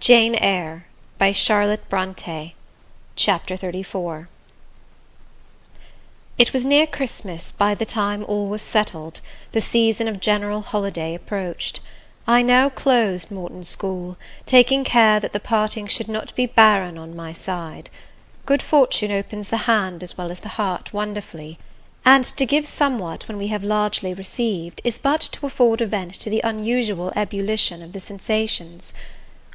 Jane Eyre by Charlotte Brontë. Chapter 34. It was near Christmas by the time all was settled. The season of general holiday approached. I now closed Morton School, taking care that the parting should not be barren on my side. Good fortune opens the hand as well as the heart wonderfully, and to give somewhat when we have largely received is but to afford a vent to the unusual ebullition of the sensations.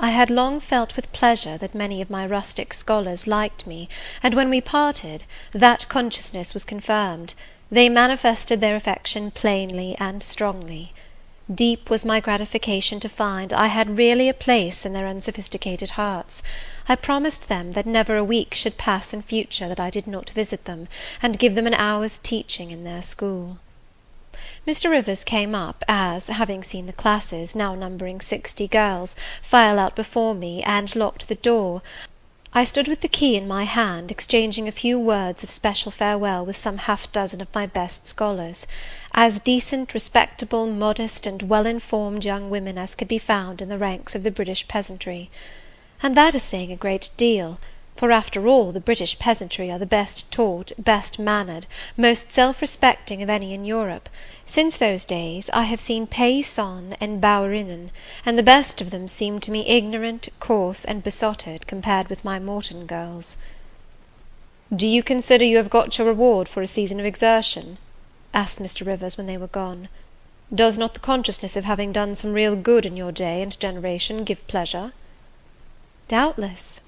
I had long felt with pleasure that many of my rustic scholars liked me, and when we parted, that consciousness was confirmed. They manifested their affection plainly and strongly. Deep was my gratification to find I had really a place in their unsophisticated hearts. I promised them that never a week should pass in future that I did not visit them, and give them an hour's teaching in their school. Mr. Rivers came up, as, having seen the classes, now numbering 60 girls, file out before me, and locked the door, I stood with the key in my hand, exchanging a few words of special farewell with some half-dozen of my best scholars, as decent, respectable, modest, and well-informed young women as could be found in the ranks of the British peasantry. And that is saying a great deal, for after all the British peasantry are the best taught, best mannered, most self-respecting of any in Europe. Since those days I have seen paysans and bouwerinnen, and the best of them seemed to me ignorant, coarse, and besotted, compared with my Morton girls. "Do you consider you have got your reward for a season of exertion?" asked Mr. Rivers when they were gone. "Does not the consciousness of having done some real good in your day and generation give pleasure?" "Doubtless."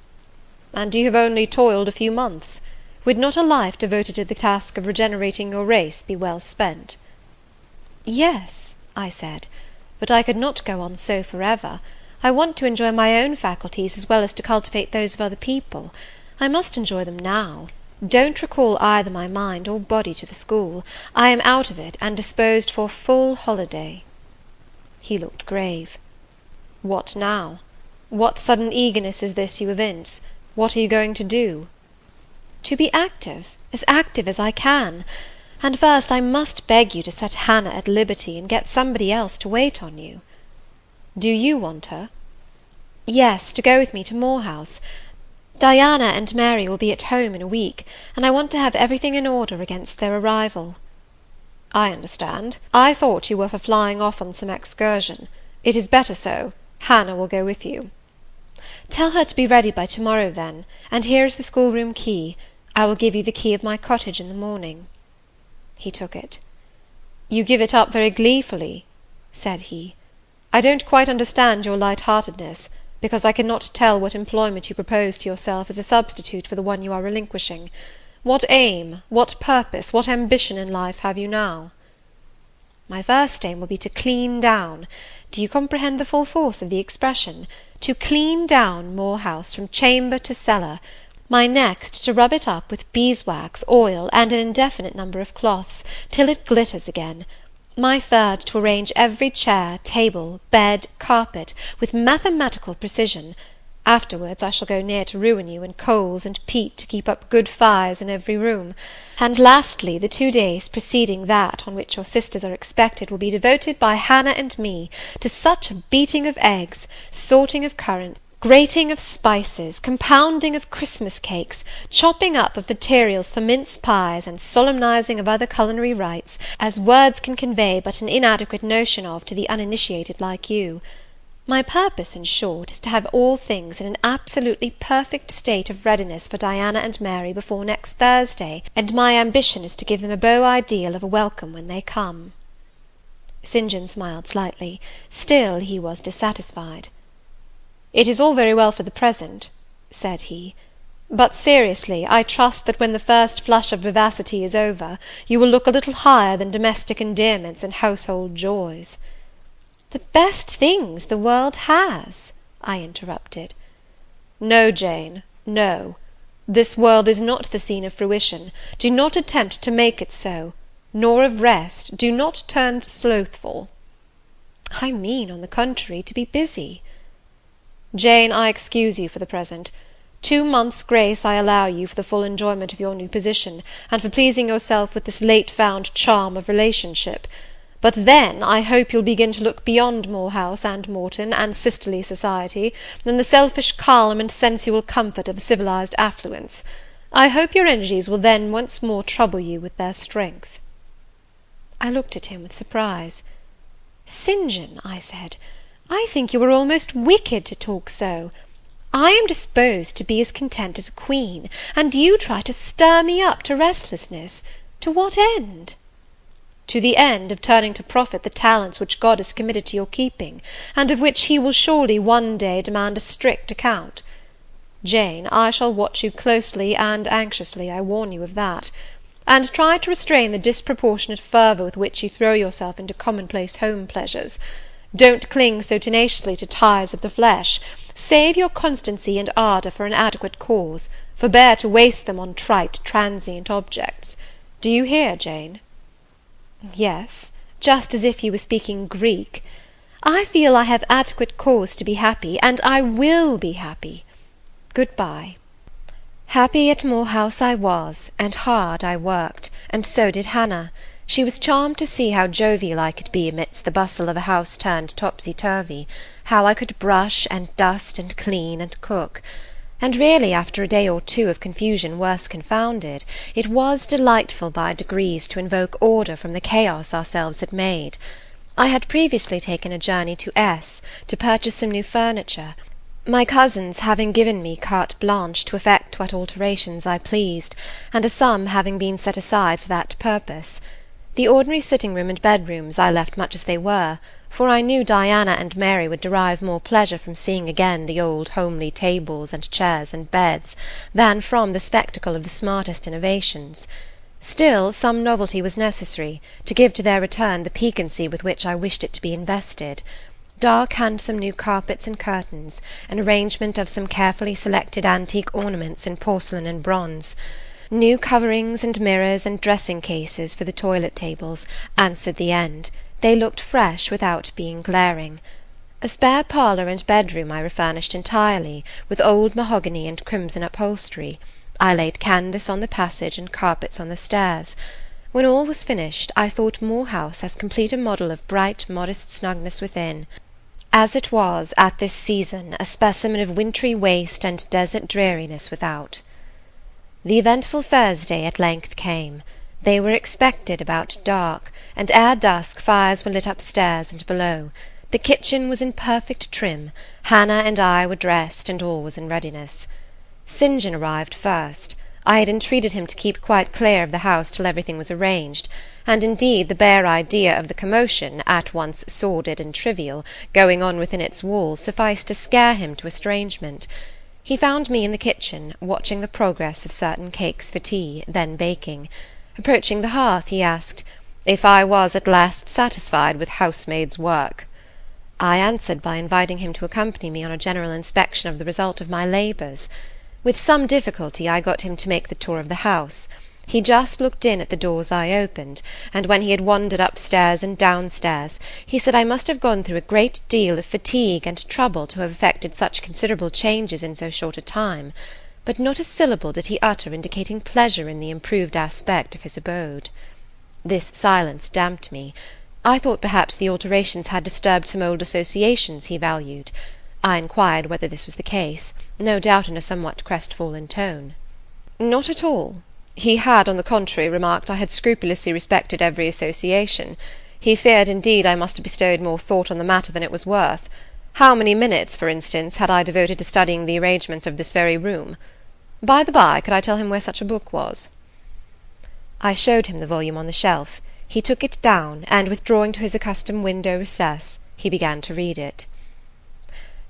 "And you have only toiled a few months. Would not a life devoted to the task of regenerating your race be well spent?" "Yes," I said, "but I could not go on so for ever. I want to enjoy my own faculties as well as to cultivate those of other people. I must enjoy them now. Don't recall either my mind or body to the school. I am out of it, and disposed for full holiday." He looked grave. "What now? What sudden eagerness is this you evince? What are you going to do?" "To be active as I can. And first I must beg you to set Hannah at liberty, and get somebody else to wait on you." "Do you want her?" "Yes, to go with me to Moor House. Diana and Mary will be at home in a week, and I want to have everything in order against their arrival." "I understand. I thought you were for flying off on some excursion. It is better so. Hannah will go with you." "Tell her to be ready by to-morrow, then, and here is the schoolroom key. I will give you the key of my cottage in the morning." He took it. "You give it up very gleefully," said he. "I don't quite understand your light-heartedness, because I cannot tell what employment you propose to yourself as a substitute for the one you are relinquishing. What aim, what purpose, what ambition in life have you now?" "My first aim will be to clean down. Do you comprehend the full force of the expression? To clean down Moor House from chamber to cellar. My next, to rub it up with beeswax, oil, and an indefinite number of cloths, till it glitters again. My third, to arrange every chair, table, bed, carpet, with mathematical precision. Afterwards I shall go near to ruin you in coals and peat to keep up good fires in every room. And lastly, the 2 days preceding that on which your sisters are expected will be devoted by Hannah and me to such a beating of eggs, sorting of currants, grating of spices, compounding of Christmas cakes, chopping up of materials for mince pies, and solemnizing of other culinary rites, as words can convey but an inadequate notion of to the uninitiated like you. My purpose, in short, is to have all things in an absolutely perfect state of readiness for Diana and Mary before next Thursday, and my ambition is to give them a beau ideal of a welcome when they come." St. John smiled slightly. Still he was dissatisfied. "It is all very well for the present," said he, "but seriously, I trust that when the first flush of vivacity is over, you will look a little higher than domestic endearments and household joys." "The best things the world has," I interrupted. "No, Jane, no. This world is not the scene of fruition. Do not attempt to make it so. Nor of rest. Do not turn slothful." "I mean, on the contrary, to be busy." "Jane, I excuse you for the present. 2 months' grace I allow you for the full enjoyment of your new position, and for pleasing yourself with this late-found charm of relationship. But then I hope you'll begin to look beyond Moor House and Morton and sisterly society, than the selfish calm and sensual comfort of civilized affluence. I hope your energies will then once more trouble you with their strength." I looked at him with surprise. "St. John," I said, "I think you are almost wicked to talk so. I am disposed to be as content as a queen, and you try to stir me up to restlessness. To what end?" "To the end of turning to profit the talents which God has committed to your keeping, and of which he will surely one day demand a strict account. Jane, I shall watch you closely and anxiously, I warn you of that. And try to restrain the disproportionate fervour with which you throw yourself into commonplace home pleasures. Don't cling so tenaciously to ties of the flesh. Save your constancy and ardour for an adequate cause. Forbear to waste them on trite, transient objects. Do you hear, Jane?" "Yes, just as if you were speaking Greek. I feel I have adequate cause to be happy, and I will be happy. Good-bye." Happy at Moor House I was, and hard I worked, and so did Hannah. She was charmed to see how jovial I could be amidst the bustle of a house turned topsy-turvy, how I could brush and dust and clean and cook. And really, after a day or two of confusion worse confounded, it was delightful by degrees to invoke order from the chaos ourselves had made. I had previously taken a journey to S. to purchase some new furniture, my cousins having given me carte blanche to effect what alterations I pleased, and a sum having been set aside for that purpose. The ordinary sitting-room and bedrooms I left much as they were, for I knew Diana and Mary would derive more pleasure from seeing again the old homely tables and chairs and beds, than from the spectacle of the smartest innovations. Still, some novelty was necessary, to give to their return the piquancy with which I wished it to be invested. Dark handsome new carpets and curtains, an arrangement of some carefully selected antique ornaments in porcelain and bronze, new coverings and mirrors and dressing-cases for the toilet-tables, answered the end. They looked fresh without being glaring. A spare parlour and bedroom I refurnished entirely, with old mahogany and crimson upholstery. I laid canvas on the passage and carpets on the stairs. When all was finished, I thought Moor House as complete a model of bright, modest snugness within, as it was, at this season, a specimen of wintry waste and desert dreariness without. The eventful Thursday at length came. They were expected about dark, and ere dusk fires were lit upstairs and below. The kitchen was in perfect trim. Hannah and I were dressed, and all was in readiness. St. John arrived first. I had entreated him to keep quite clear of the house till everything was arranged, and indeed the bare idea of the commotion, at once sordid and trivial, going on within its walls sufficed to scare him to estrangement. He found me in the kitchen, watching the progress of certain cakes for tea, then baking. Approaching the hearth, he asked, "If I was at last satisfied with housemaid's work?" I answered by inviting him to accompany me on a general inspection of the result of my labours. With some difficulty I got him to make the tour of the house. He just looked in at the doors I opened, and when he had wandered upstairs and downstairs, he said I must have gone through a great deal of fatigue and trouble to have effected such considerable changes in so short a time, but not a syllable did he utter indicating pleasure in the improved aspect of his abode. This silence damped me. I thought perhaps the alterations had disturbed some old associations he valued. I inquired whether this was the case, no doubt in a somewhat crestfallen tone. "Not at all. He had, on the contrary, remarked I had scrupulously respected every association. He feared, indeed, I must have bestowed more thought on the matter than it was worth. How many minutes, for instance, had I devoted to studying the arrangement of this very room? By the by, could I tell him where such a book was?" I showed him the volume on the shelf. He took it down, and withdrawing to his accustomed window recess, he began to read it.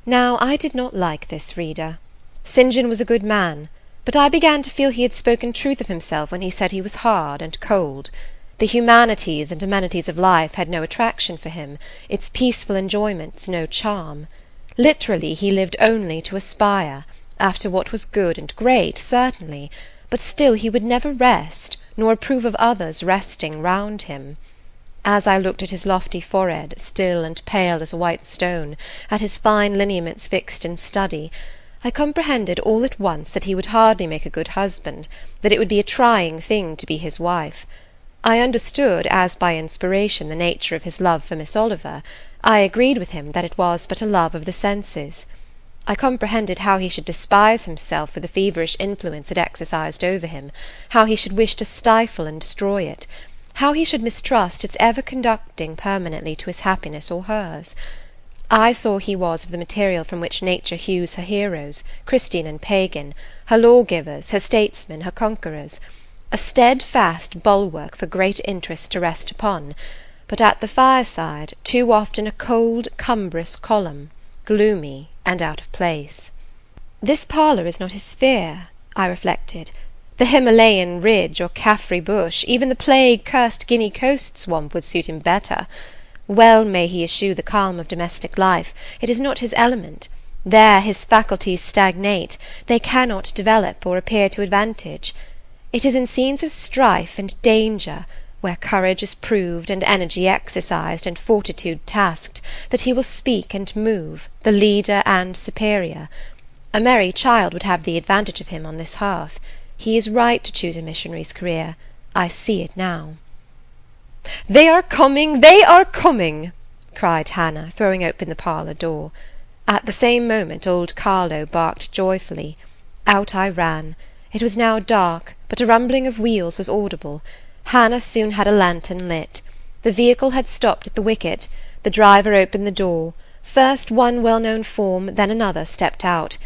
Now I did not like this reader. St. John was a good man, but I began to feel he had spoken truth of himself when he said he was hard and cold. The humanities and amenities of life had no attraction for him, its peaceful enjoyments no charm. Literally he lived only to aspire, after what was good and great, certainly, but still he would never rest, nor approve of others resting round him. As I looked at his lofty forehead, still and pale as a white stone, at his fine lineaments fixed in study, I comprehended all at once that he would hardly make a good husband, that it would be a trying thing to be his wife. I understood, as by inspiration, the nature of his love for Miss Oliver. I agreed with him that it was but a love of the senses. I comprehended how he should despise himself for the feverish influence it exercised over him, how he should wish to stifle and destroy it, how he should mistrust its ever conducting permanently to his happiness or hers. I saw he was of the material from which nature hews her heroes, Christian and pagan, her lawgivers, her statesmen, her conquerors, a steadfast bulwark for great interests to rest upon, but at the fireside too often a cold, cumbrous column, gloomy and out of place. This parlour is not his sphere, I reflected. The Himalayan ridge or Caffrey bush, even the plague-cursed Guinea coast swamp would suit him better. Well may he eschew the calm of domestic life, it is not his element. There his faculties stagnate, they cannot develop or appear to advantage. It is in scenes of strife and danger, where courage is proved, and energy exercised, and fortitude tasked, that he will speak and move, the leader and superior. A merry child would have the advantage of him on this hearth. He is right to choose a missionary's career. I see it now. "They are coming! They are coming!" cried Hannah, throwing open the parlour door. At the same moment old Carlo barked joyfully. Out I ran. It was now dark, but a rumbling of wheels was audible. Hannah soon had a lantern lit. The vehicle had stopped at the wicket. The driver opened the door. First one well-known form, then another stepped out.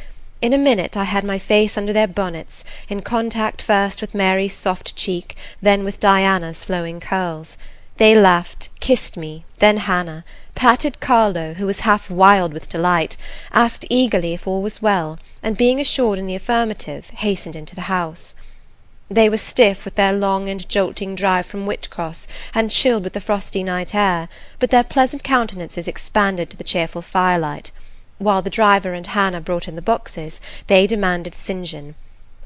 In a minute I had my face under their bonnets, in contact first with Mary's soft cheek, then with Diana's flowing curls. They laughed, kissed me, then Hannah, patted Carlo, who was half wild with delight, asked eagerly if all was well, and being assured in the affirmative, hastened into the house. They were stiff with their long and jolting drive from Whitcross, and chilled with the frosty night air, but their pleasant countenances expanded to the cheerful firelight. While the driver and Hannah brought in the boxes, they demanded St. John.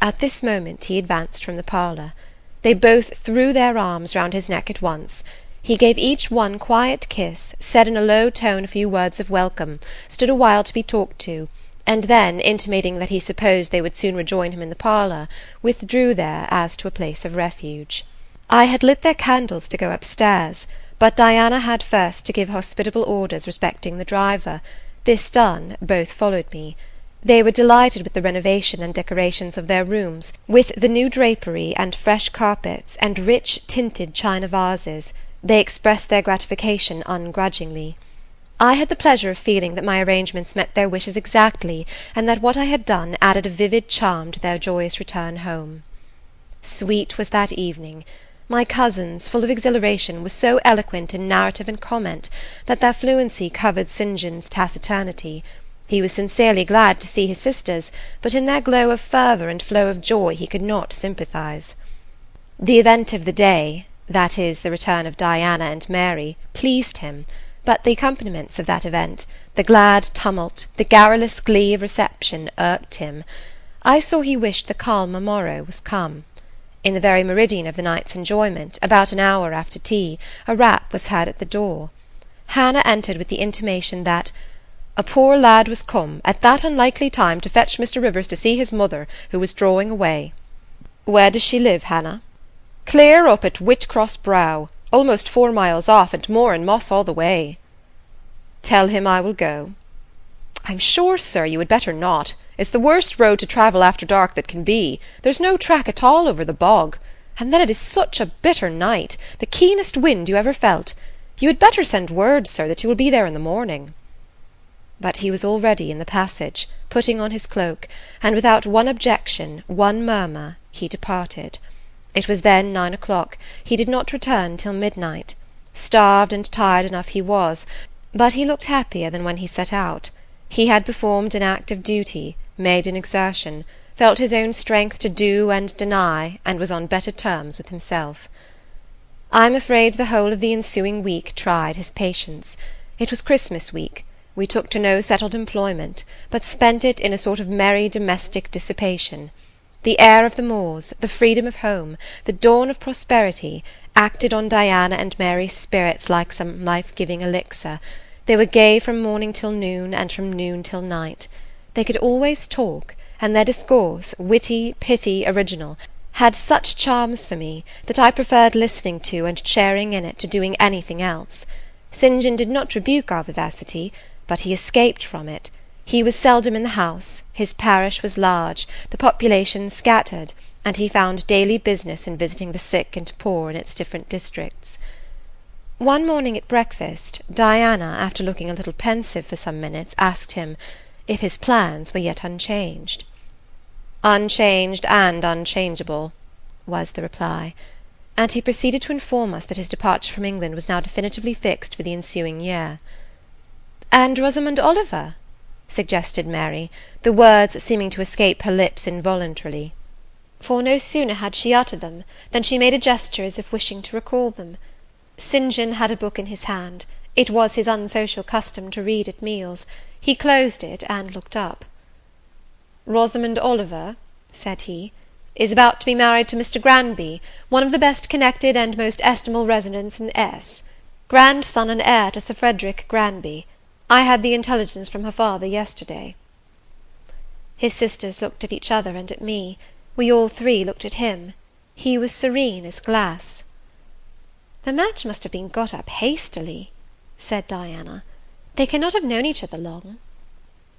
At this moment he advanced from the parlour. They both threw their arms round his neck at once. He gave each one quiet kiss, said in a low tone a few words of welcome, stood a while to be talked to, and then, intimating that he supposed they would soon rejoin him in the parlour, withdrew there as to a place of refuge. I had lit their candles to go upstairs, but Diana had first to give hospitable orders respecting the driver. This done, both followed me. They were delighted with the renovation and decorations of their rooms, with the new drapery and fresh carpets and rich tinted china vases. They expressed their gratification ungrudgingly. I had the pleasure of feeling that my arrangements met their wishes exactly, and that what I had done added a vivid charm to their joyous return home. Sweet was that evening. My cousins, full of exhilaration, were so eloquent in narrative and comment, that their fluency covered St. John's taciturnity. He was sincerely glad to see his sisters, but in their glow of fervour and flow of joy he could not sympathize. The event of the day, that is, the return of Diana and Mary, pleased him, but the accompaniments of that event, the glad tumult, the garrulous glee of reception, irked him. I saw he wished the calmer morrow was come. In the very meridian of the night's enjoyment, about an hour after tea, a rap was heard at the door. Hannah entered with the intimation that "a poor lad was come, at that unlikely time, to fetch Mr. Rivers to see his mother, who was drawing away." "Where does she live, Hannah?" "Clear up at Whitcross Brow, almost 4 miles off, and more in moss all the way." "Tell him I will go." "I'm sure, sir, you had better not. It's the worst road to travel after dark that can be. There's no track at all over the bog. And then it is such a bitter night, the keenest wind you ever felt. You had better send word, sir, that you will be there in the morning." But he was already in the passage, putting on his cloak, and without one objection, one murmur, he departed. It was then 9 o'clock. He did not return till midnight. Starved and tired enough he was, but he looked happier than when he set out. He had performed an act of duty, made an exertion, felt his own strength to do and deny, and was on better terms with himself. I am afraid the whole of the ensuing week tried his patience. It was Christmas week. We took to no settled employment, but spent it in a sort of merry domestic dissipation. The air of the moors, the freedom of home, the dawn of prosperity, acted on Diana and Mary's spirits like some life-giving elixir. They were gay from morning till noon, and from noon till night. They could always talk, and their discourse, witty, pithy, original, had such charms for me that I preferred listening to and sharing in it to doing anything else. St. John did not rebuke our vivacity, but he escaped from it. He was seldom in the house, his parish was large, the population scattered, and he found daily business in visiting the sick and poor in its different districts. One morning at breakfast, Diana, after looking a little pensive for some minutes, asked him, if his plans were yet unchanged. "Unchanged and unchangeable," was the reply, and he proceeded to inform us that his departure from England was now definitively fixed for the ensuing year. "And Rosamond Oliver?" suggested Mary, the words seeming to escape her lips involuntarily. For no sooner had she uttered them than she made a gesture as if wishing to recall them. St. John had a book in his hand. It was his unsocial custom to read at meals. He closed it and looked up. "Rosamond Oliver," said he, "is about to be married to Mr. Granby, one of the best connected and most estimable residents in S., grandson and heir to Sir Frederick Granby. I had the intelligence from her father yesterday." His sisters looked at each other and at me. We all three looked at him. He was serene as glass. "The match must have been got up hastily," said Diana. "They cannot have known each other long."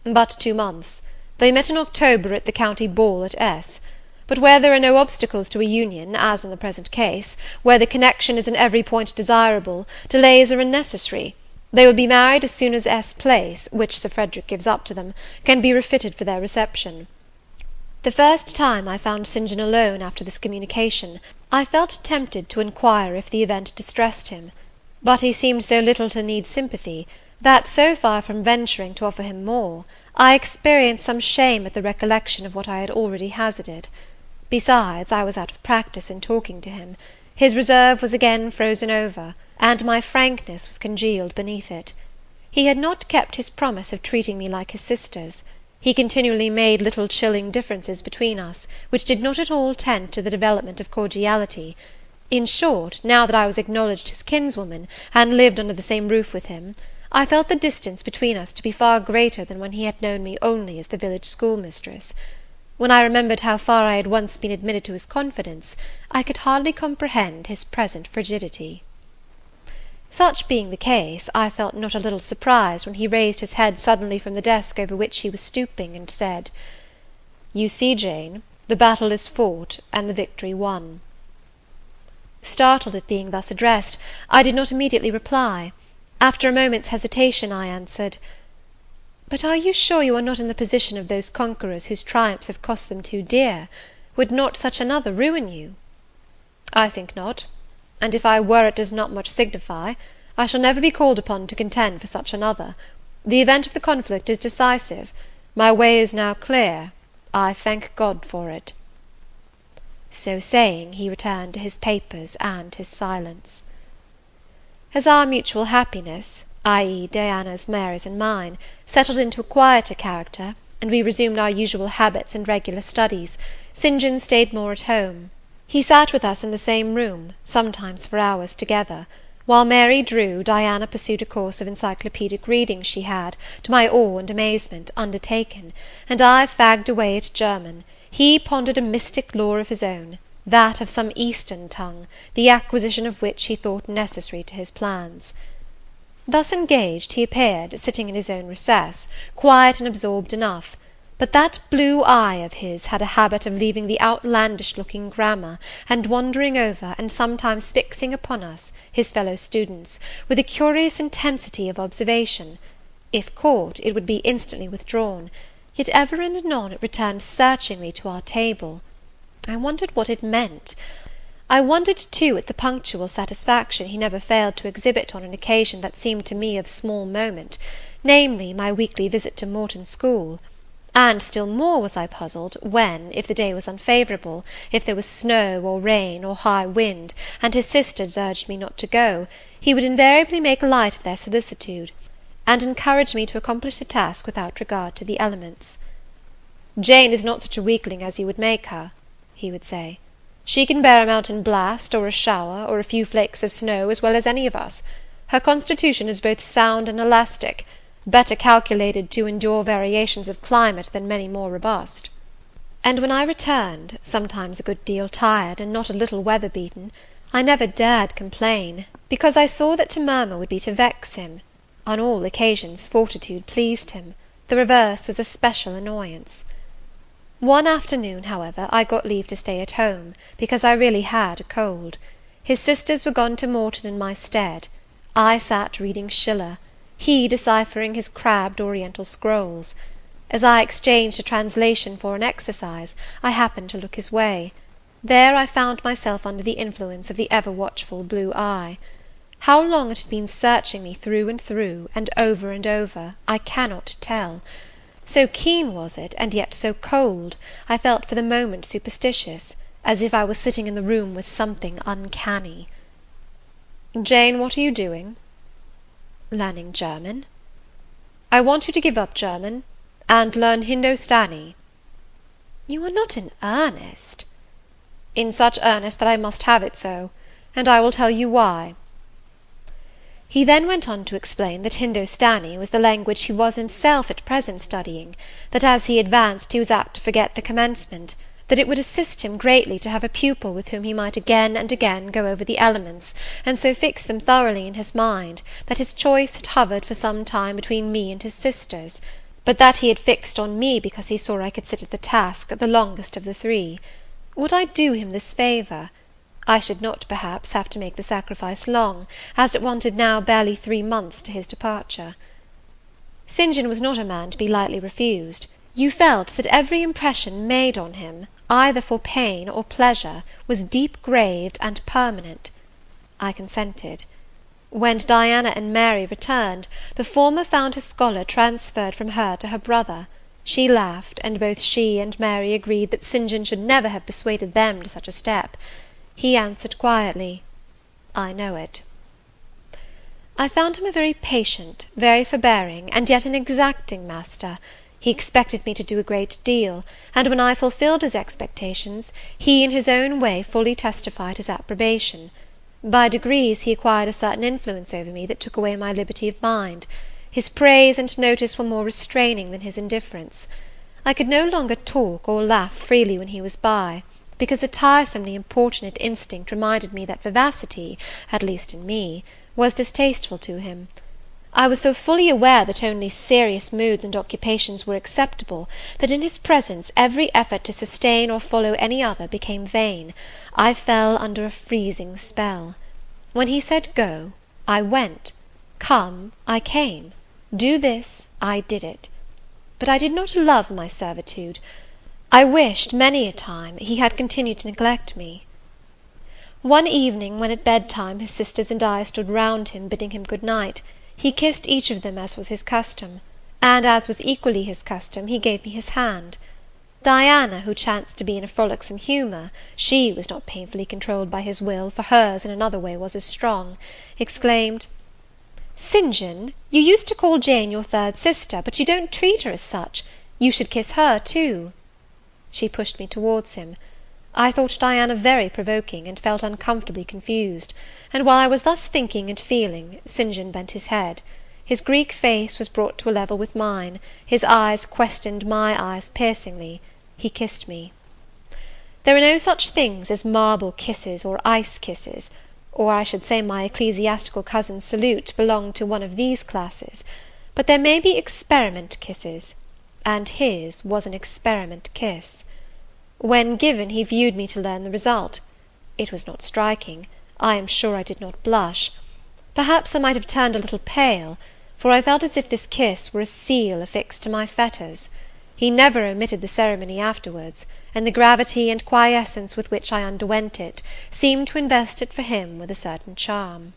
"But 2 months. They met in October at the county ball at S. But where there are no obstacles to a union, as in the present case, where the connection is in every point desirable, delays are unnecessary. They will be married as soon as S. Place, which Sir Frederick gives up to them, can be refitted for their reception." The first time I found St. John alone after this communication, I felt tempted to inquire if the event distressed him; but he seemed so little to need sympathy, that, so far from venturing to offer him more, I experienced some shame at the recollection of what I had already hazarded. Besides, I was out of practice in talking to him. His reserve was again frozen over, and my frankness was congealed beneath it. He had not kept his promise of treating me like his sisters. He continually made little chilling differences between us, which did not at all tend to the development of cordiality. In short, now that I was acknowledged his kinswoman, and lived under the same roof with him, I felt the distance between us to be far greater than when he had known me only as the village schoolmistress. When I remembered how far I had once been admitted to his confidence, I could hardly comprehend his present frigidity. Such being the case, I felt not a little surprised when he raised his head suddenly from the desk over which he was stooping, and said, "You see, Jane, the battle is fought, and the victory won." Startled at being thus addressed, I did not immediately reply. After a moment's hesitation, I answered, "But are you sure you are not in the position of those conquerors whose triumphs have cost them too dear? Would not such another ruin you?" "I think not. And if I were, it does not much signify. I shall never be called upon to contend for such another. The event of the conflict is decisive. My way is now clear. I thank God for it." So saying, he returned to his papers and his silence. As our mutual happiness, i.e. Diana's, Mary's, and mine, settled into a quieter character, and we resumed our usual habits and regular studies, St. John stayed more at home. He sat with us in the same room, sometimes for hours together. While Mary drew, Diana pursued a course of encyclopedic reading she had, to my awe and amazement, undertaken, and I fagged away at German. He pondered a mystic lore of his own, that of some Eastern tongue, the acquisition of which he thought necessary to his plans. Thus engaged, he appeared, sitting in his own recess, quiet and absorbed enough, but that blue eye of his had a habit of leaving the outlandish-looking grammar, and wandering over, and sometimes fixing upon us, his fellow-students, with a curious intensity of observation. If caught, it would be instantly withdrawn, yet ever and anon it returned searchingly to our table. I wondered what it meant. I wondered, too, at the punctual satisfaction he never failed to exhibit on an occasion that seemed to me of small moment, namely, my weekly visit to Morton School. And still more was I puzzled, when, if the day was unfavourable, if there was snow or rain or high wind, and his sisters urged me not to go, he would invariably make light of their solicitude, and encourage me to accomplish the task without regard to the elements. "Jane is not such a weakling as you would make her," he would say. "She can bear a mountain blast, or a shower, or a few flakes of snow, as well as any of us. Her constitution is both sound and elastic, better calculated to endure variations of climate than many more robust." and when I returned, sometimes a good deal tired, and not a little weather-beaten, I never dared complain, because I saw that to murmur would be to vex him. On all occasions fortitude pleased him; the reverse was a special annoyance. One afternoon, however, I got leave to stay at home, because I really had a cold. His sisters were gone to Morton in my stead. I sat reading Schiller, he deciphering his crabbed Oriental scrolls. As I exchanged a translation for an exercise, I happened to look his way. There I found myself under the influence of the ever-watchful blue eye. How long it had been searching me through, and over, I cannot tell. So keen was it, and yet so cold, I felt for the moment superstitious, as if I was sitting in the room with something uncanny. "Jane, what are you doing?" "Learning German." "I want you to give up German, and learn Hindostani." "You are not in earnest?" "In such earnest that I must have it so, and I will tell you why." He then went on to explain that Hindostani was the language he was himself at present studying, that as he advanced he was apt to forget the commencement, that it would assist him greatly to have a pupil with whom he might again and again go over the elements, and so fix them thoroughly in his mind, that his choice had hovered for some time between me and his sisters, but that he had fixed on me because he saw I could sit at the task the longest of the three. Would I do him this favour? I should not, perhaps, have to make the sacrifice long, as it wanted now barely 3 months to his departure. St. John was not a man to be lightly refused. You felt that every impression made on him, either for pain or pleasure, was deep-graved and permanent. I consented. When Diana and Mary returned, the former found her scholar transferred from her to her brother. She laughed, and both she and Mary agreed that St. John should never have persuaded them to such a step. He answered quietly, "I know it." I found him a very patient, very forbearing, and yet an exacting master. He expected me to do a great deal, and when I fulfilled his expectations, he in his own way fully testified his approbation. By degrees he acquired a certain influence over me that took away my liberty of mind. His praise and notice were more restraining than his indifference. I could no longer talk or laugh freely when he was by, because a tiresomely importunate instinct reminded me that vivacity, at least in me, was distasteful to him. I was so fully aware that only serious moods and occupations were acceptable, that in his presence every effort to sustain or follow any other became vain. I fell under a freezing spell. When he said go, I went; come, I came; do this, I did it. But I did not love my servitude. I wished, many a time, he had continued to neglect me. One evening, when at bedtime his sisters and I stood round him, bidding him good night, he kissed each of them as was his custom, and as was equally his custom, he gave me his hand. Diana, who chanced to be in a frolicsome humour, she was not painfully controlled by his will, for hers in another way was as strong, exclaimed, "St. John, you used to call Jane your third sister, but you don't treat her as such. You should kiss her too." She pushed me towards him. I thought Diana very provoking, and felt uncomfortably confused, and while I was thus thinking and feeling, St. John bent his head. His Greek face was brought to a level with mine, his eyes questioned my eyes piercingly. He kissed me. There are no such things as marble kisses or ice kisses, or I should say my ecclesiastical cousin's salute belonged to one of these classes, but there may be experiment kisses, and his was an experiment kiss. When given, he viewed me to learn the result. It was not striking. I am sure I did not blush. Perhaps I might have turned a little pale, for I felt as if this kiss were a seal affixed to my fetters. He never omitted the ceremony afterwards, and the gravity and quiescence with which I underwent it seemed to invest it for him with a certain charm.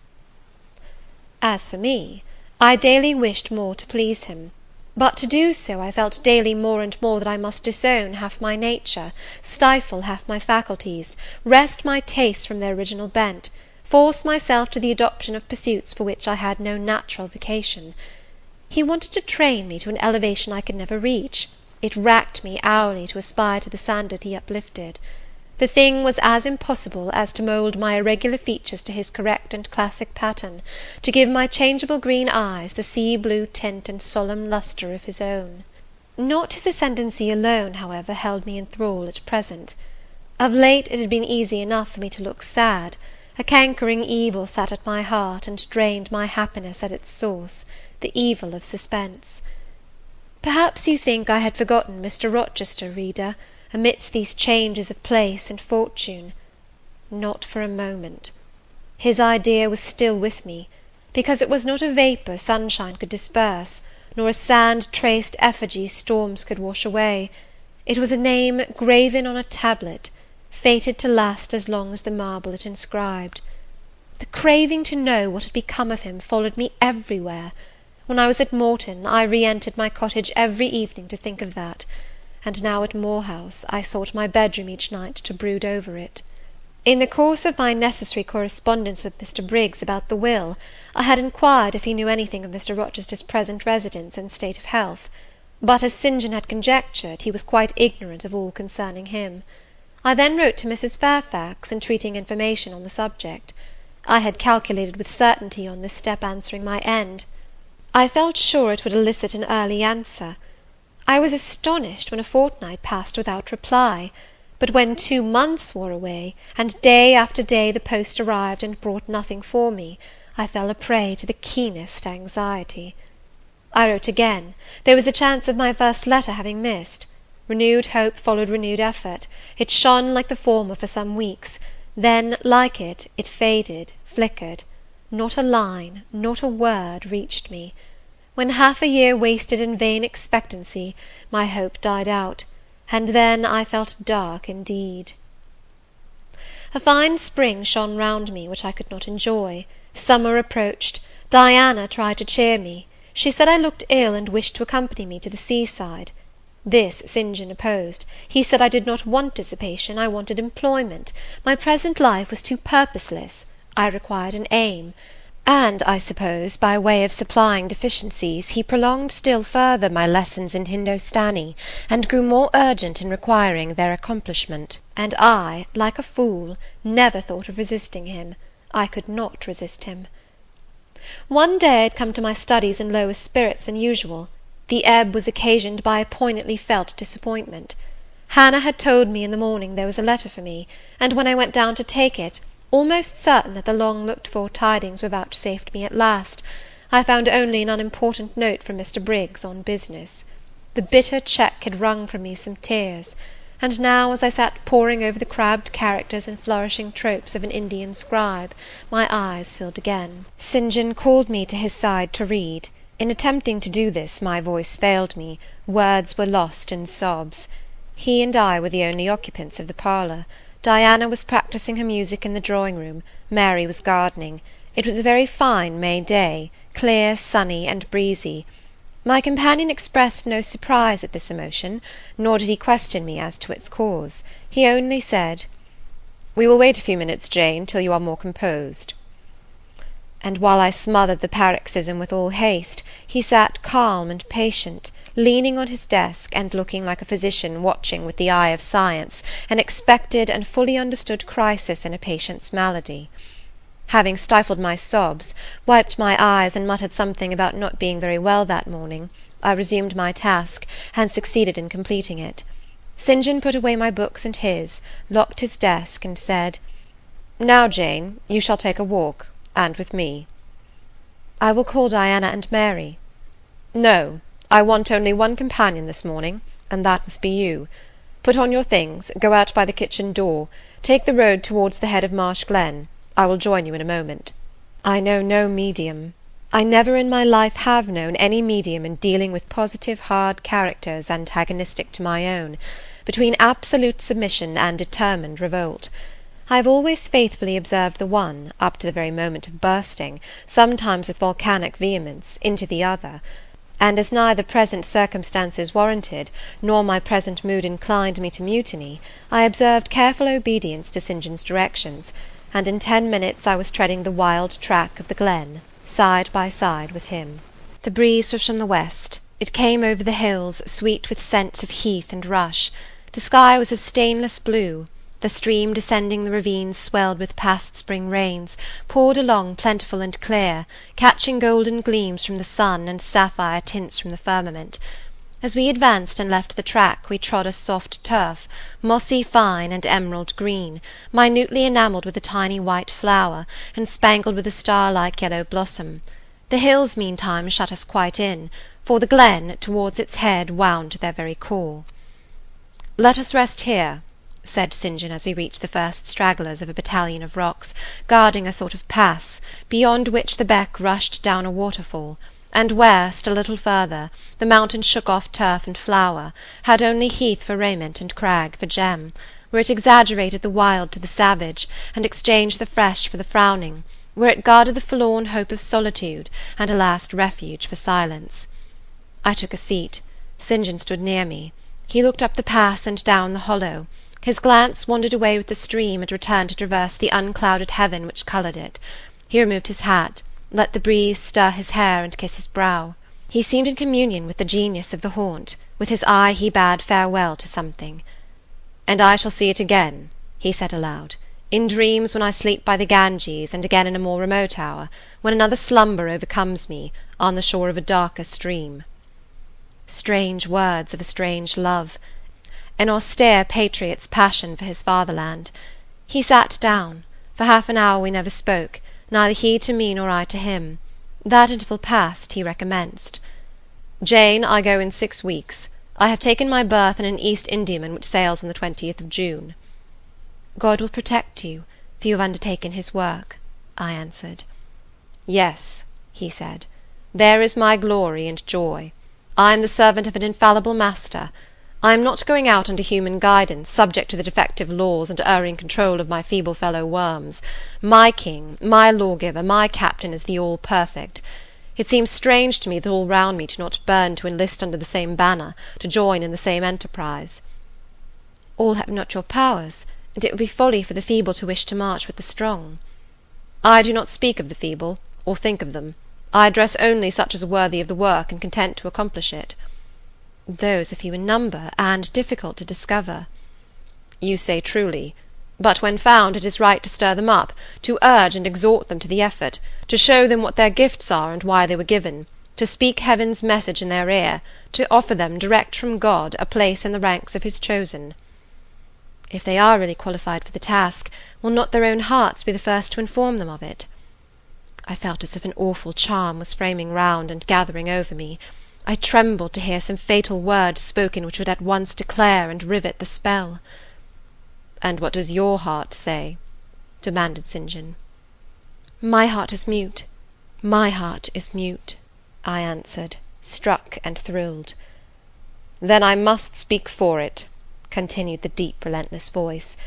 As for me, I daily wished more to please him. But to do so, I felt daily more and more that I must disown half my nature, stifle half my faculties, wrest my tastes from their original bent, force myself to the adoption of pursuits for which I had no natural vocation. He wanted to train me to an elevation I could never reach. It racked me hourly to aspire to the standard he uplifted. The thing was as impossible as to mould my irregular features to his correct and classic pattern, to give my changeable green eyes the sea-blue tint and solemn lustre of his own. Not his ascendancy alone, however, held me in thrall at present. Of late it had been easy enough for me to look sad. A cankering evil sat at my heart, and drained my happiness at its source, the evil of suspense. Perhaps you think I had forgotten Mr Rochester, reader, amidst these changes of place and fortune. Not for a moment. His idea was still with me, because it was not a vapour sunshine could disperse, nor a sand-traced effigy storms could wash away. It was a name graven on a tablet, fated to last as long as the marble it inscribed. The craving to know what had become of him followed me everywhere. When I was at Morton, I re-entered my cottage every evening to think of that, and now at Moor House I sought my bedroom each night to brood over it. In the course of my necessary correspondence with Mr Briggs about the will, I had inquired if he knew anything of Mr Rochester's present residence and state of health; but, as St John had conjectured, he was quite ignorant of all concerning him. I then wrote to Mrs Fairfax, entreating information on the subject. I had calculated with certainty on this step answering my end. I felt sure it would elicit an early answer. I was astonished when a fortnight passed without reply; but when 2 months wore away, and day after day the post arrived and brought nothing for me, I fell a prey to the keenest anxiety. I wrote again. There was a chance of my first letter having missed. Renewed hope followed renewed effort. It shone like the former for some weeks; then, like it, it faded, flickered. Not a line, not a word reached me. When half a year wasted in vain expectancy, my hope died out, and then I felt dark indeed. A fine spring shone round me, which I could not enjoy. Summer approached. Diana tried to cheer me. She said I looked ill, and wished to accompany me to the sea-side. This St John opposed. He said I did not want dissipation, I wanted employment. My present life was too purposeless. I required an aim. And, I suppose, by way of supplying deficiencies, he prolonged still further my lessons in Hindostani, and grew more urgent in requiring their accomplishment. And I, like a fool, never thought of resisting him. I could not resist him. One day I had come to my studies in lower spirits than usual. The ebb was occasioned by a poignantly felt disappointment. Hannah had told me in the morning there was a letter for me, and when I went down to take it, almost certain that the long-looked-for tidings were vouchsafed me at last, I found only an unimportant note from Mr Briggs on business. The bitter check had wrung from me some tears, and now, as I sat poring over the crabbed characters and flourishing tropes of an Indian scribe, my eyes filled again. St John called me to his side to read. In attempting to do this, my voice failed me, words were lost in sobs. He and I were the only occupants of the parlour. Diana was practising her music in the drawing-room, Mary was gardening. It was a very fine May day, clear, sunny, and breezy. My companion expressed no surprise at this emotion, nor did he question me as to its cause. He only said, "We will wait a few minutes, Jane, till you are more composed." And while I smothered the paroxysm with all haste, he sat calm and patient, leaning on his desk, and looking like a physician watching with the eye of science an expected and fully understood crisis in a patient's malady. Having stifled my sobs, wiped my eyes, and muttered something about not being very well that morning, I resumed my task, and succeeded in completing it. St John put away my books and his, locked his desk, and said, "Now, Jane, you shall take a walk, and with me." "I will call Diana and Mary." "No, I want only one companion this morning, and that must be you. Put on your things, go out by the kitchen door, take the road towards the head of Marsh Glen. I will join you in a moment." I know no medium. I never in my life have known any medium in dealing with positive hard characters antagonistic to my own, between absolute submission and determined revolt. I have always faithfully observed the one, up to the very moment of bursting, sometimes with volcanic vehemence, into the other; and as neither present circumstances warranted, nor my present mood inclined me to mutiny, I observed careful obedience to St John's directions, and in 10 minutes I was treading the wild track of the glen, side by side with him. The breeze was from the west. It came over the hills, sweet with scents of heath and rush. The sky was of stainless blue. The stream descending the ravines swelled with past spring rains, poured along plentiful and clear, catching golden gleams from the sun and sapphire tints from the firmament. As we advanced and left the track, we trod a soft turf, mossy fine and emerald green, minutely enamelled with a tiny white flower, and spangled with a star-like yellow blossom. The hills meantime shut us quite in, for the glen, towards its head, wound to their very core. "Let us rest here," said St. John as we reached the first stragglers of a battalion of rocks, guarding a sort of pass, beyond which the beck rushed down a waterfall, and where, still a little further, the mountain shook off turf and flower, had only heath for raiment and crag for gem, where it exaggerated the wild to the savage, and exchanged the fresh for the frowning, where it guarded the forlorn hope of solitude, and a last refuge for silence. I took a seat. St. John stood near me. He looked up the pass and down the hollow. His glance wandered away with the stream, and returned to traverse the unclouded heaven which coloured it. He removed his hat, let the breeze stir his hair and kiss his brow. He seemed in communion with the genius of the haunt. With his eye he bade farewell to something. "And I shall see it again," he said aloud, "in dreams when I sleep by the Ganges, and again in a more remote hour, when another slumber overcomes me, on the shore of a darker stream." Strange words of a strange love, an austere patriot's passion for his fatherland. He sat down. For half an hour we never spoke, neither he to me nor I to him. That interval past, he recommenced. "Jane, I go in 6 weeks. I have taken my berth in an East Indiaman which sails on the 20th of June." "God will protect you, for you have undertaken his work," I answered. "Yes," he said, "there is my glory and joy. I am the servant of an infallible master. I am not going out under human guidance, subject to the defective laws and erring control of my feeble fellow worms. My king, my lawgiver, my captain is the all-perfect. It seems strange to me that all round me do not burn to enlist under the same banner, to join in the same enterprise." "All have not your powers, and it would be folly for the feeble to wish to march with the strong." "I do not speak of the feeble, or think of them. I address only such as are worthy of the work, and content to accomplish it." "Those are few in number, and difficult to discover." "You say truly. But when found, it is right to stir them up, to urge and exhort them to the effort, to show them what their gifts are and why they were given, to speak heaven's message in their ear, to offer them, direct from God, a place in the ranks of his chosen." "If they are really qualified for the task, will not their own hearts be the first to inform them of it?" I felt as if an awful charm was framing round and gathering over me. I trembled to hear some fatal word spoken which would at once declare and rivet the spell. "And what does your heart say?" demanded St. John. "My heart is mute. My heart is mute," I answered, struck and thrilled. "Then I must speak for it," continued the deep, relentless voice.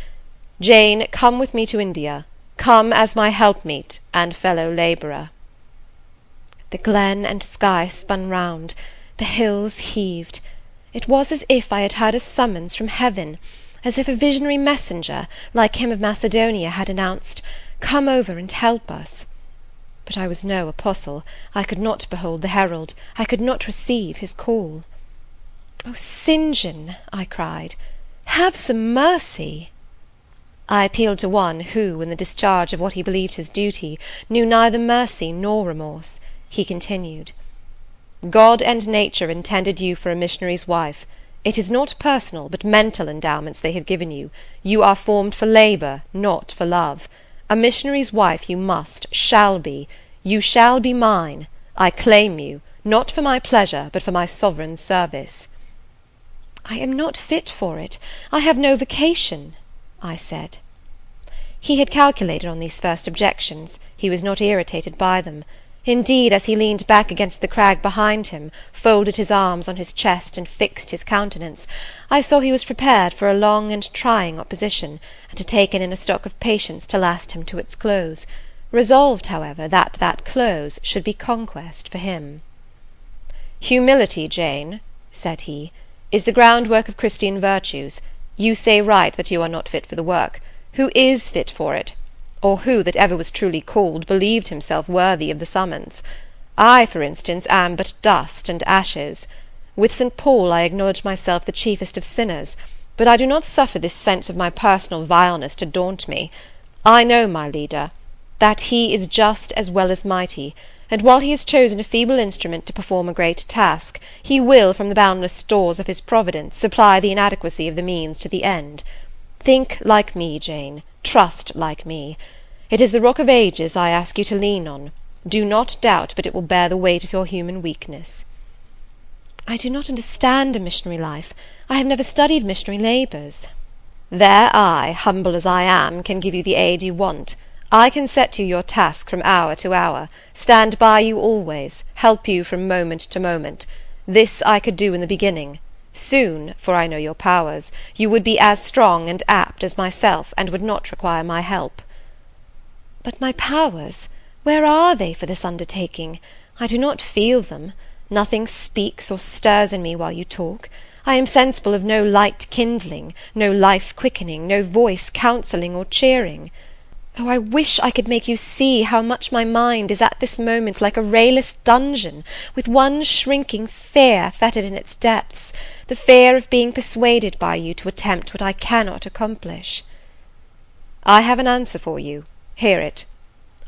"Jane, come with me to India. Come as my helpmeet and fellow labourer." The glen and sky spun round, the hills heaved. It was as if I had heard a summons from heaven, as if a visionary messenger, like him of Macedonia, had announced, "Come over and help us." But I was no apostle. I could not behold the herald. I could not receive his call. "Oh, St. John," I cried, "have some mercy!" I appealed to one who, in the discharge of what he believed his duty, knew neither mercy nor remorse. He continued, "God and nature intended you for a missionary's wife. It is not personal, but mental endowments they have given you. You are formed for labour, not for love. A missionary's wife you must, shall be. You shall be mine. I claim you, not for my pleasure, but for my sovereign's service." "I am not fit for it. I have no vocation," I said. He had calculated on these first objections. He was not irritated by them. Indeed, as he leaned back against the crag behind him, folded his arms on his chest, and fixed his countenance, I saw he was prepared for a long and trying opposition, and had taken in a stock of patience to last him to its close, resolved, however, that that close should be conquest for him. "Humility, Jane," said he, "is the groundwork of Christian virtues. You say right that you are not fit for the work. Who is fit for it? Or who, that ever was truly called, believed himself worthy of the summons? I, for instance, am but dust and ashes. With St. Paul I acknowledge myself the chiefest of sinners, but I do not suffer this sense of my personal vileness to daunt me. I know my leader, that he is just as well as mighty, and while he has chosen a feeble instrument to perform a great task, he will, from the boundless stores of his providence, supply the inadequacy of the means to the end. Think like me, Jane, trust like me. It is the Rock of Ages I ask you to lean on. Do not doubt but it will bear the weight of your human weakness." "I do not understand a missionary life. I have never studied missionary labours." "There I, humble as I am, can give you the aid you want. I can set you your task from hour to hour, stand by you always, help you from moment to moment. This I could do in the beginning. Soon, for I know your powers, you would be as strong and apt as myself, and would not require my help." "But my powers, where are they for this undertaking? I do not feel them. Nothing speaks or stirs in me while you talk. I am sensible of no light kindling, no life quickening, no voice counselling or cheering. Oh, I wish I could make you see how much my mind is at this moment like a rayless dungeon, with one shrinking fear fettered in its depths, the fear of being persuaded by you to attempt what I cannot accomplish." "I have an answer for you. Hear it.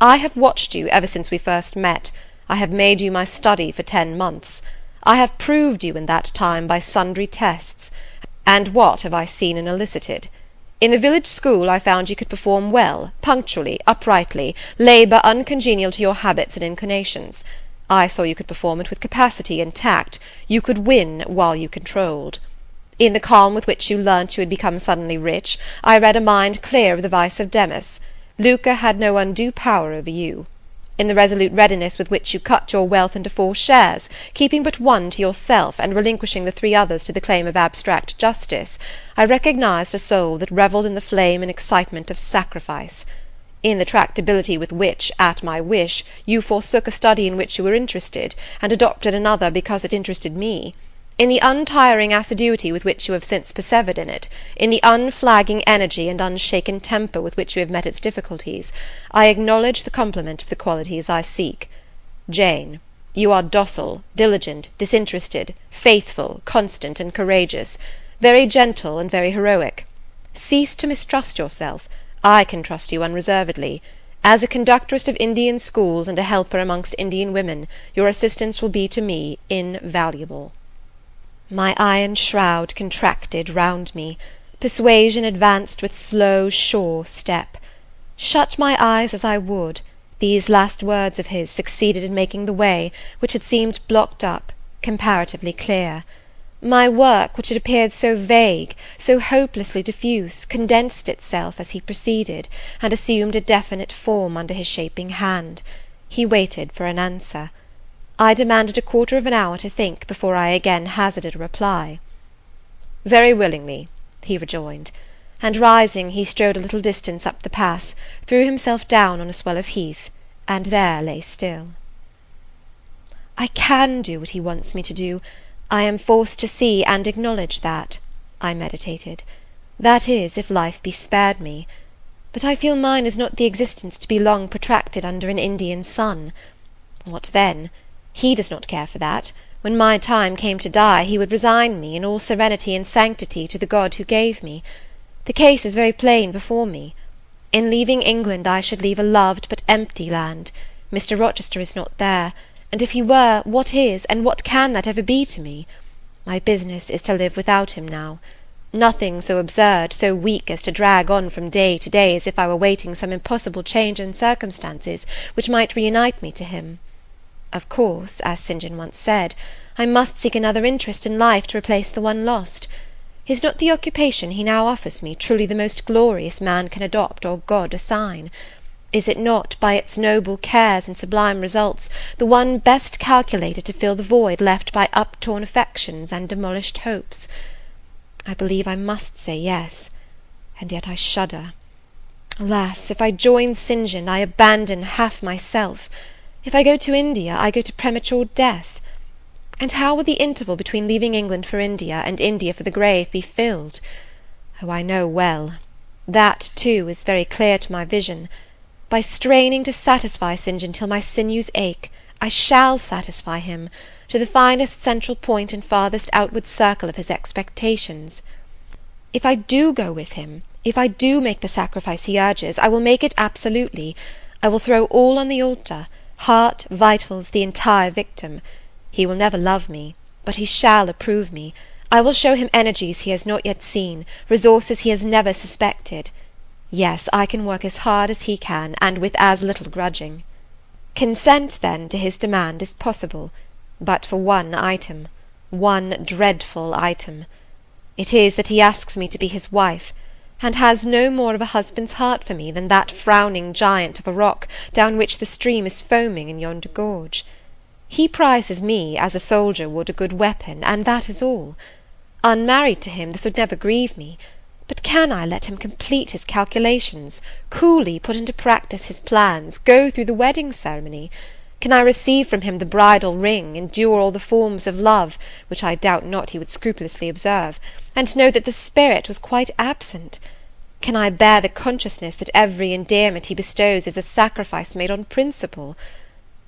I have watched you ever since we first met. I have made you my study for 10 months. I have proved you in that time by sundry tests. And what have I seen and elicited? In the village school I found you could perform well, punctually, uprightly, labour uncongenial to your habits and inclinations. I saw you could perform it with capacity and tact. You could win while you controlled. In the calm with which you learnt you had become suddenly rich, I read a mind clear of the vice of Demas. Lucre had no undue power over you. In the resolute readiness with which you cut your wealth into 4 shares, keeping but one to yourself, and relinquishing the 3 others to the claim of abstract justice, I recognized a soul that revelled in the flame and excitement of sacrifice. In the tractability with which, at my wish, you forsook a study in which you were interested, and adopted another because it interested me, in the untiring assiduity with which you have since persevered in it, in the unflagging energy and unshaken temper with which you have met its difficulties, I acknowledge the complement of the qualities I seek. Jane, you are docile, diligent, disinterested, faithful, constant, and courageous, very gentle and very heroic. Cease to mistrust yourself. I can trust you unreservedly. As a conductress of Indian schools and a helper amongst Indian women, your assistance will be to me invaluable." My iron shroud contracted round me. Persuasion advanced with slow, sure step. Shut my eyes as I would, these last words of his succeeded in making the way, which had seemed blocked up, comparatively clear. My work, which had appeared so vague, so hopelessly diffuse, condensed itself as he proceeded, and assumed a definite form under his shaping hand. He waited for an answer. I demanded a quarter of an hour to think before I again hazarded a reply. "Very willingly," he rejoined, and rising he strode a little distance up the pass, threw himself down on a swell of heath, and there lay still. I can do what he wants me to do. I am forced to see and acknowledge that, I meditated. That is, if life be spared me. But I feel mine is not the existence to be long protracted under an Indian sun. What then? He does not care for that. When my time came to die, he would resign me, in all serenity and sanctity, to the God who gave me. The case is very plain before me. In leaving England I should leave a loved but empty land. Mr Rochester is not there, and if he were, what is, and what can that ever be to me? My business is to live without him now. Nothing so absurd, so weak as to drag on from day to day as if I were waiting some impossible change in circumstances which might reunite me to him. Of course, as St. John once said, I must seek another interest in life to replace the one lost. Is not the occupation he now offers me truly the most glorious man can adopt or God assign? Is it not, by its noble cares and sublime results, the one best calculated to fill the void left by uptorn affections and demolished hopes? I believe I must say yes, and yet I shudder. Alas, if I join St. John, I abandon half myself. If I go to India, I go to premature death. And how will the interval between leaving England for India and India for the grave be filled? Oh, I know well. That, too, is very clear to my vision. By straining to satisfy St. John till my sinews ache, I shall satisfy him, to the finest central point and farthest outward circle of his expectations. If I do go with him, if I do make the sacrifice he urges, I will make it absolutely. I will throw all on the altar. heart, vitals, the entire victim. He will never love me, but he shall approve me. I will show him energies he has not yet seen, resources he has never suspected. Yes, I can work as hard as he can, and with as little grudging. Consent, then, to his demand is possible, but for one item, one dreadful item. It is that he asks me to be his wife, and has no more of a husband's heart for me than that frowning giant of a rock down which the stream is foaming in yonder gorge. He prizes me as a soldier would a good weapon, and that is all. Unmarried to him, this would never grieve me, but can I let him complete his calculations, coolly put into practice his plans, go through the wedding ceremony? Can I receive from him the bridal ring, endure all the forms of love, which I doubt not he would scrupulously observe, and know that the spirit was quite absent? Can I bear the consciousness that every endearment he bestows is a sacrifice made on principle?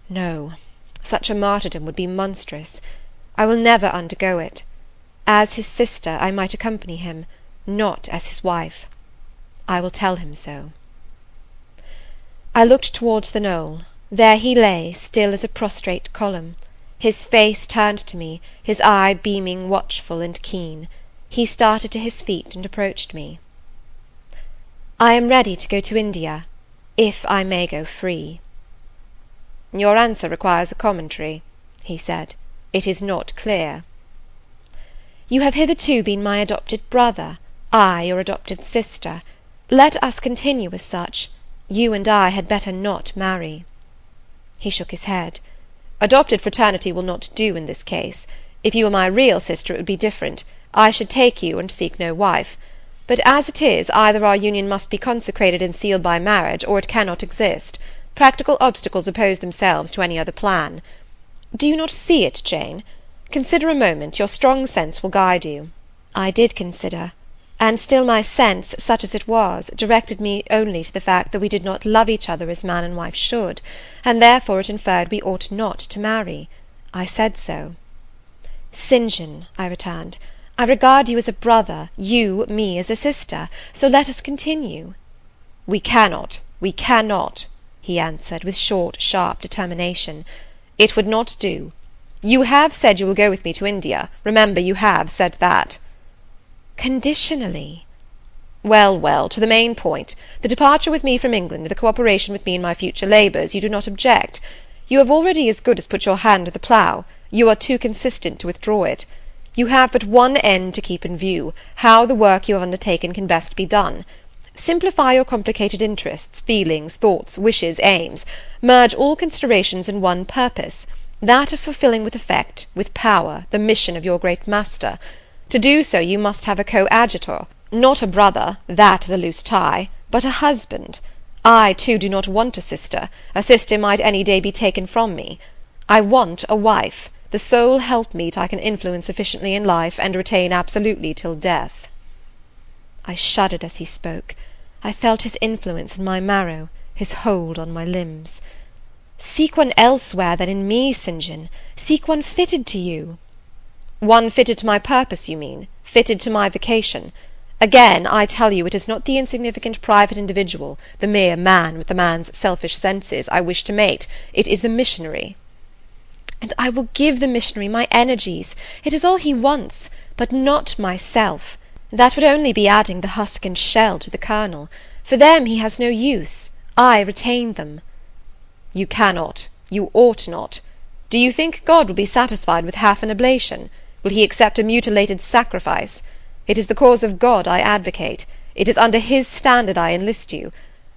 No, such a martyrdom would be monstrous. I will never undergo it. As his sister I might accompany him, not as his wife. I will tell him so. I looked towards the knoll. There he lay, still as a prostrate column, his face turned to me, his eye beaming watchful and keen. He started to his feet and approached me. I am ready to go to India, if I may go free. Your answer requires a commentary, he said. It is not clear. You have hitherto been my adopted brother, I your adopted sister. Let us continue as such. You and I had better not marry. He shook his head. Adopted fraternity will not do in this case. If you were my real sister it would be different. I should take you and seek no wife. But as it is, either our union must be consecrated and sealed by marriage, or it cannot exist. Practical obstacles oppose themselves to any other plan. Do you not see it, Jane? Consider a moment, your strong sense will guide you. I did consider, and still my sense, such as it was, directed me only to the fact that we did not love each other as man and wife should, and therefore it inferred we ought not to marry. I said so. St. John, I returned, I regard you as a brother, you me as a sister, so let us continue. We cannot, he answered, with short, sharp determination. It would not do. You have said you will go with me to India. Remember, you have said that. Conditionally. Well, to the main point. The departure with me from England, the cooperation with me in my future labours, you do not object. You have already as good as put your hand to the plough. You are too consistent to withdraw it. You have but one end to keep in view, how the work you have undertaken can best be done. Simplify your complicated interests, feelings, thoughts, wishes, aims. Merge all considerations in one purpose, that of fulfilling with effect, with power, the mission of your great master. To do so you must have a coadjutor, not a brother, that is a loose tie, but a husband. I, too, do not want a sister. A sister might any day be taken from me. I want a wife, the sole helpmeet I can influence sufficiently in life, and retain absolutely till death. I shuddered as he spoke. I felt his influence in my marrow, his hold on my limbs. Seek one elsewhere than in me, St. John. Seek one fitted to you. One fitted to my purpose, you mean? Fitted to my vocation? Again, I tell you, it is not the insignificant private individual, the mere man with the man's selfish senses, I wish to mate. It is the missionary. And I will give the missionary my energies. It is all he wants, but not myself. That would only be adding the husk and shell to the kernel. For them he has no use. I retain them. You cannot. You ought not. Do you think God will be satisfied with half an oblation? Will he accept a mutilated sacrifice? It is the cause of God I advocate. It is under his standard I enlist you.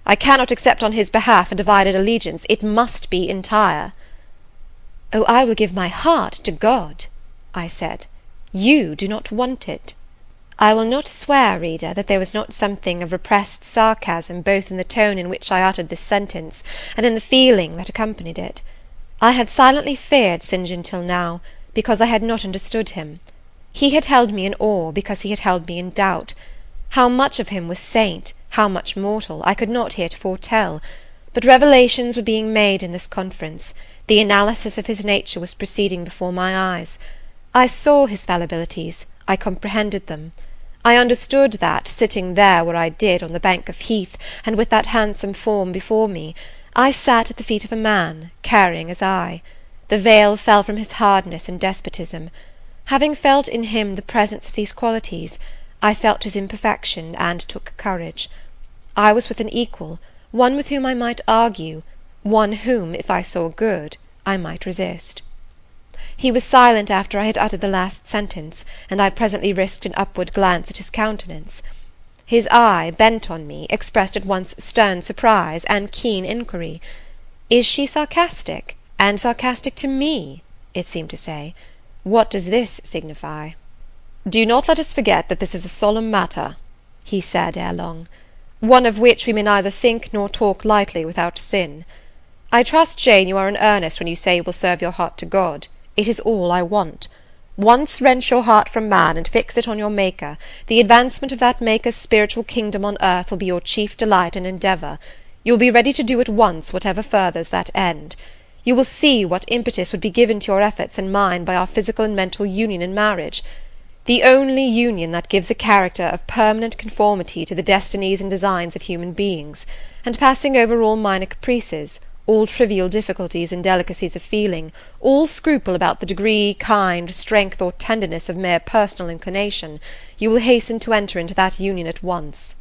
I cannot accept on his behalf a divided allegiance. It must be entire. Oh, I will give my heart to God, I said. You do not want it. I will not swear, reader, that there was not something of repressed sarcasm both in the tone in which I uttered this sentence, and in the feeling that accompanied it. I had silently feared St. John till now, because I had not understood him. He had held me in awe, because he had held me in doubt. How much of him was saint, how much mortal, I could not heretofore tell, but revelations were being made in this conference. The analysis of his nature was proceeding before my eyes. I saw his fallibilities, I comprehended them. I understood that, sitting there where I did, on the bank of heath, and with that handsome form before me, I sat at the feet of a man, caring as I. The veil fell from his hardness and despotism. Having felt in him the presence of these qualities, I felt his imperfection, and took courage. I was with an equal, one with whom I might argue, one whom, if I saw good, I might resist. He was silent after I had uttered the last sentence, and I presently risked an upward glance at his countenance. His eye, bent on me, expressed at once stern surprise and keen inquiry. Is she sarcastic, and sarcastic to me? It seemed to say. What does this signify? Do not let us forget that this is a solemn matter, he said ere long, one of which we may neither think nor talk lightly without sin. I trust, Jane, you are in earnest when you say you will serve your heart to God. It is all I want. Once wrench your heart from man, and fix it on your Maker. The advancement of that Maker's spiritual kingdom on earth will be your chief delight and endeavour. You will be ready to do at once whatever furthers that end. You will see what impetus would be given to your efforts and mine by our physical and mental union in marriage, the only union that gives a character of permanent conformity to the destinies and designs of human beings, and passing over all minor caprices, all trivial difficulties and delicacies of feeling, all scruple about the degree, kind, strength, or tenderness of mere personal inclination, you will hasten to enter into that union at once.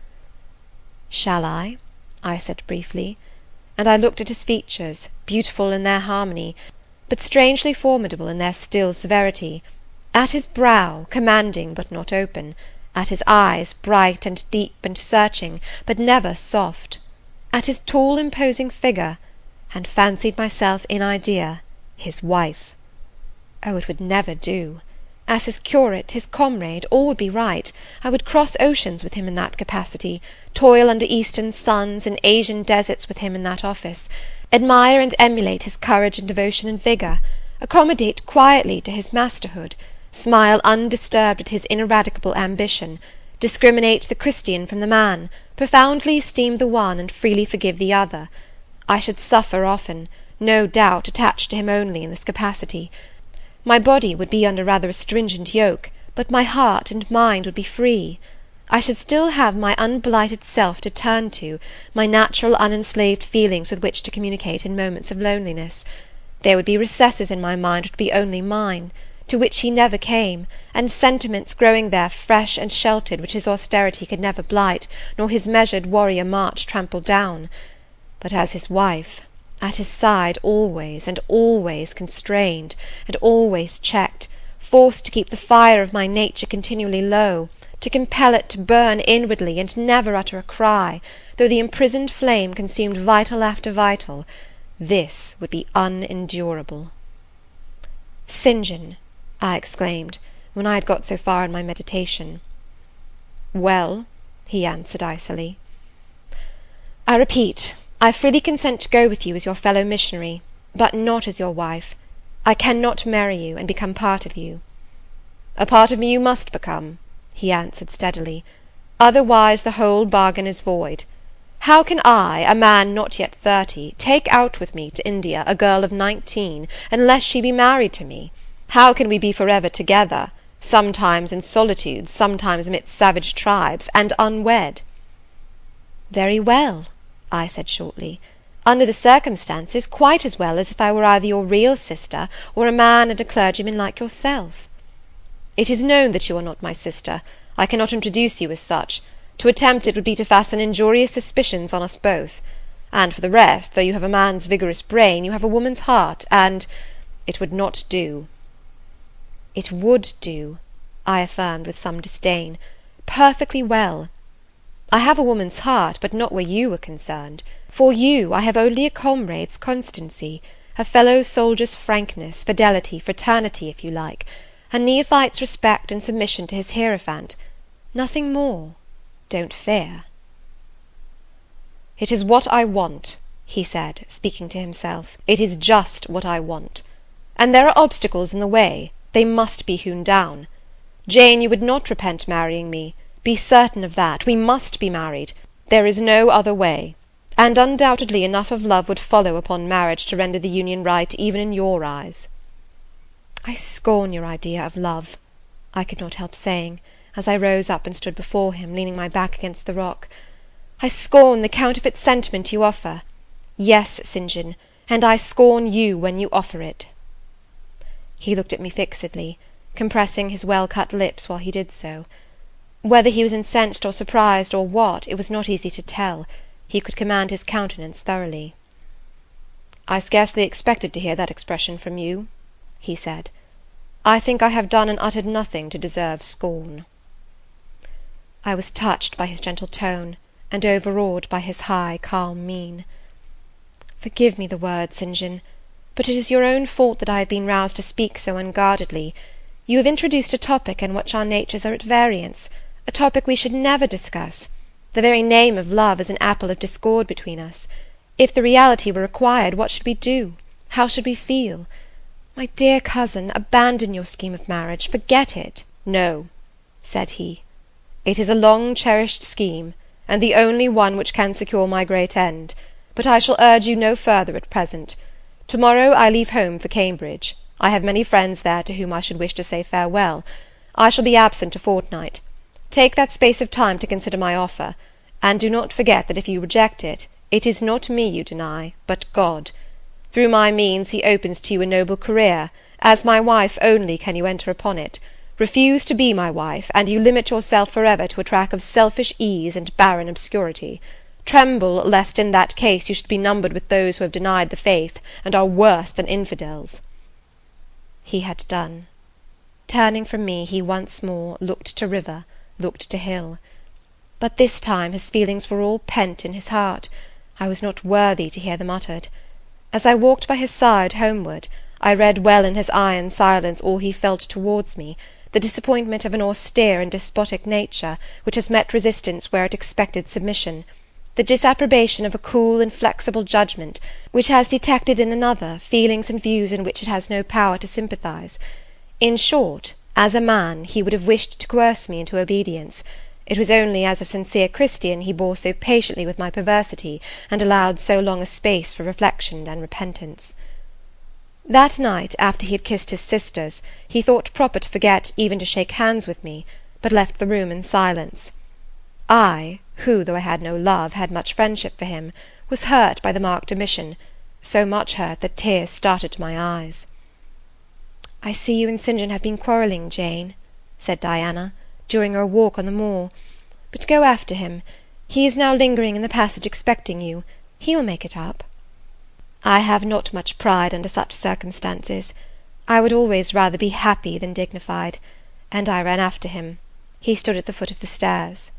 Shall I? said briefly, and I looked at his features, beautiful in their harmony, but strangely formidable in their still severity, at his brow, commanding but not open, at his eyes, bright and deep and searching, but never soft, at his tall imposing figure, and fancied myself in idea his wife. Oh, it would never do. As his curate, his comrade, all would be right. I would cross oceans with him in that capacity, toil under eastern suns and Asian deserts with him in that office, admire and emulate his courage and devotion and vigour, accommodate quietly to his masterhood, smile undisturbed at his ineradicable ambition, discriminate the Christian from the man, profoundly esteem the one and freely forgive the other. I should suffer often, no doubt, attached to him only in this capacity. My body would be under rather a stringent yoke, but my heart and mind would be free. I should still have my unblighted self to turn to, my natural unenslaved feelings with which to communicate in moments of loneliness. There would be recesses in my mind which would be only mine, to which he never came, and sentiments growing there fresh and sheltered which his austerity could never blight, nor his measured warrior march trample down. But as his wife, at his side always, and always constrained, and always checked, forced to keep the fire of my nature continually low, to compel it to burn inwardly, and never utter a cry, though the imprisoned flame consumed vital after vital, this would be unendurable. St. John, I exclaimed, when I had got so far in my meditation. Well, he answered icily. I repeat, I freely consent to go with you as your fellow missionary, but not as your wife. I cannot marry you, and become part of you. A part of me you must become, he answered steadily, otherwise the whole bargain is void. How can I, a man not yet 30, take out with me to India a girl of 19, unless she be married to me? How can we be forever together, sometimes in solitude, sometimes amidst savage tribes, and unwed? Very well, I said shortly. Under the circumstances, quite as well as if I were either your real sister, or a man and a clergyman like yourself. It is known that you are not my sister. I cannot introduce you as such. To attempt it would be to fasten injurious suspicions on us both. And for the rest, though you have a man's vigorous brain, you have a woman's heart, and it would not do. It would do, I affirmed with some disdain, perfectly well. I have a woman's heart, but not where you are concerned. For you I have only a comrade's constancy, a fellow soldier's frankness, fidelity, fraternity, if you like, a neophyte's respect and submission to his hierophant. Nothing more. Don't fear. It is what I want, he said, speaking to himself. It is just what I want. And there are obstacles in the way. They must be hewn down. Jane, you would not repent marrying me. Be certain of that. We must be married. There is no other way. And undoubtedly enough of love would follow upon marriage to render the union right even in your eyes. I scorn your idea of love, I could not help saying, as I rose up and stood before him, leaning my back against the rock. I scorn the counterfeit sentiment you offer. Yes, St. John, and I scorn you when you offer it." He looked at me fixedly, compressing his well-cut lips while he did so. Whether he was incensed or surprised, or what, it was not easy to tell. He could command his countenance thoroughly. "I scarcely expected to hear that expression from you," he said. "I think I have done and uttered nothing to deserve scorn." I was touched by his gentle tone, and overawed by his high, calm mien. "Forgive me the words, St. John, but it is your own fault that I have been roused to speak so unguardedly. You have introduced a topic in which our natures are at variance, a topic we should never discuss. The very name of love is an apple of discord between us. If the reality were required, what should we do? How should we feel? My dear cousin, abandon your scheme of marriage, forget it." "No," said he, "it is a long-cherished scheme, and the only one which can secure my great end, but I shall urge you no further at present. To-morrow I leave home for Cambridge. I have many friends there to whom I should wish to say farewell. I shall be absent a fortnight. Take that space of time to consider my offer, and do not forget that if you reject it, it is not me you deny, but God. Through my means he opens to you a noble career. As my wife only can you enter upon it. Refuse to be my wife, and you limit yourself forever to a track of selfish ease and barren obscurity. Tremble lest in that case you should be numbered with those who have denied the faith, and are worse than infidels." He had done. Turning from me, he once more looked to river, looked to hill. But this time his feelings were all pent in his heart. I was not worthy to hear them uttered. As I walked by his side homeward, I read well in his iron silence all he felt towards me, the disappointment of an austere and despotic nature, which has met resistance where it expected submission, the disapprobation of a cool, inflexible judgment, which has detected in another feelings and views in which it has no power to sympathize. In short, as a man, he would have wished to coerce me into obedience. It was only as a sincere Christian he bore so patiently with my perversity, and allowed so long a space for reflection and repentance. That night, after he had kissed his sisters, he thought proper to forget even to shake hands with me, but left the room in silence. I, who, though I had no love, had much friendship for him, was hurt by the marked omission, so much hurt that tears started to my eyes. "I see you and St. John have been quarrelling, Jane," said Diana, during our walk on the moor. "But go after him. He is now lingering in the passage expecting you. He will make it up." I have not much pride under such circumstances. I would always rather be happy than dignified, and I ran after him. He stood at the foot of the stairs.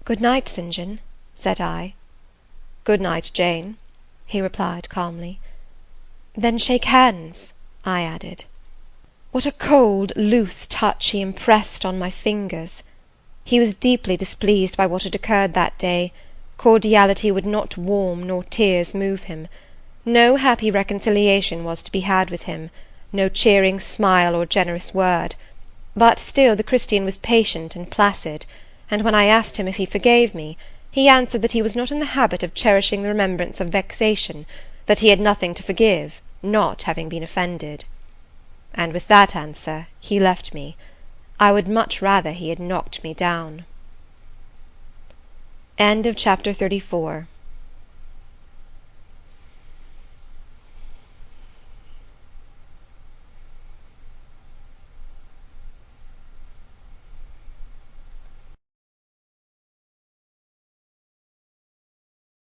"Good night, St. John," said I. "Good night, Jane," he replied calmly. "Then shake hands," I added. What a cold, loose touch he impressed on my fingers! He was deeply displeased by what had occurred that day. Cordiality would not warm, nor tears move him. No happy reconciliation was to be had with him, no cheering smile or generous word. But still the Christian was patient and placid, and when I asked him if he forgave me, he answered that he was not in the habit of cherishing the remembrance of vexation, that he had nothing to forgive, not having been offended. And with that answer he left me. I would much rather he had knocked me down. Chapter 34.